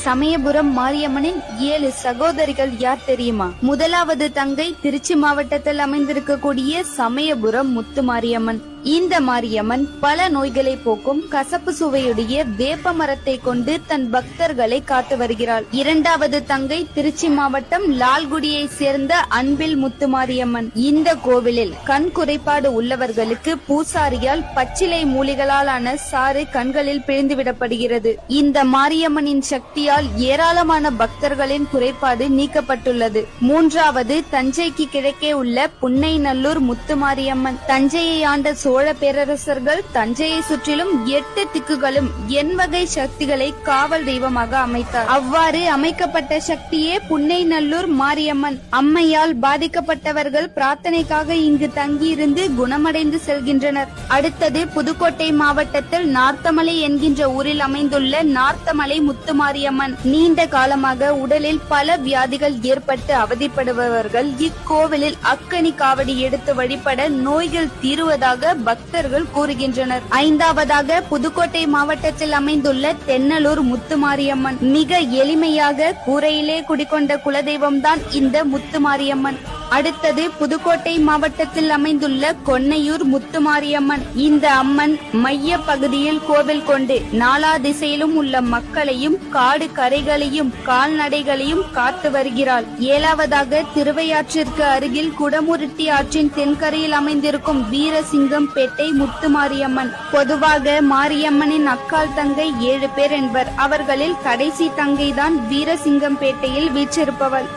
சமயபுரம் மாரியம்மனின் 7 சகோதரிகள் யார் தெரியுமா? முதலாவது தங்கை திருச்சி மாவட்டத்தில் அமைந்திருக்கக்கூடிய சமயபுரம் முத்து மாரியம்மன். இந்த மாரியம்மன் பல நோய்களை போக்கும் கசப்பு சுவையுடைய வேப்ப மரத்தை கொண்டு தன் பக்தர்களை காத்து வருகிறாள். இரண்டாவது தங்கை திருச்சி மாவட்டம் லால்குடியை சேர்ந்த அன்பில் முத்து மாரியம்மன். இந்த கோவிலில் கண் குறைபாடு உள்ளவர்களுக்கு பூசாரியால் பச்சிலை மூலிகளாலான சாறு கண்களில் பிழிந்துவிடப்படுகிறது. இந்த மாரியம்மனின் சக்தியால் ஏராளமான பக்தர்களின் குறைபாடு நீக்கப்பட்டுள்ளது. மூன்றாவது தஞ்சைக்கு கிழக்கே உள்ள புன்னைநல்லூர் முத்து மாரியம்மன். தஞ்சையை ஆண்ட சோழ பேரரசர்கள் தஞ்சையை சுற்றிலும் 8 திக்குகளும் எண்வகை சக்திகளை காவல் தெய்வமாக அமைத்தார். அவ்வாறு அமைக்கப்பட்ட சக்தியே புன்னைநல்லூர் மாரியம்மன். அம்மையால் பாதிக்கப்பட்டவர்கள் பிரார்த்தனைக்காக இங்கு தங்கியிருந்து குணமடைந்து செல்கின்றனர். அடுத்தது புதுக்கோட்டை மாவட்டத்தில் நார்த்தமலை என்கின்ற ஊரில் அமைந்துள்ள நார்த்தமலை முத்து மாரியம்மன். நீண்ட காலமாக உடலில் பல வியாதிகள் ஏற்பட்டு அவதிப்படுபவர்கள் இக்கோவிலில் அக்கனி காவடி எடுத்து வழிபட நோய்கள் தீருவதாக பக்தர்கள் கூறுகின்றனர். ஐந்தாவதாக புதுக்கோட்டை மாவட்டத்தில் அமைந்துள்ள தென்னலூர் முத்து மாரியம்மன். மிக எளிமையாக கூரையிலே குடிக்கொண்ட குலதெய்வம் தான் இந்த முத்து மாரியம்மன். அடுத்தது புதுக்கோட்டை மாவட்டத்தில் அமைந்துள்ள கொன்னையூர் முத்து மாரியம்மன். இந்த அம்மன் மைய பகுதியில் கோவில் கொண்டு நாலா திசையிலும் உள்ள மக்களையும் காடு கரைகளையும் கால்நடைகளையும் காத்து வருகிறாள். ஏழாவதாக திருவையாற்றிற்கு அருகில் குடமுருட்டி ஆற்றின் தென்கரையில் அமைந்திருக்கும் வீரசிங்கம் பேட்டை முத்து மாரியம்மன். பொதுவாக மாரியம்மனின் அக்கால் தங்கை 7 பேர் என்பர். அவர்களில் கடைசி தங்கைதான் வீரசிங்கம் பேட்டையில் வீற்றிருப்பவள்.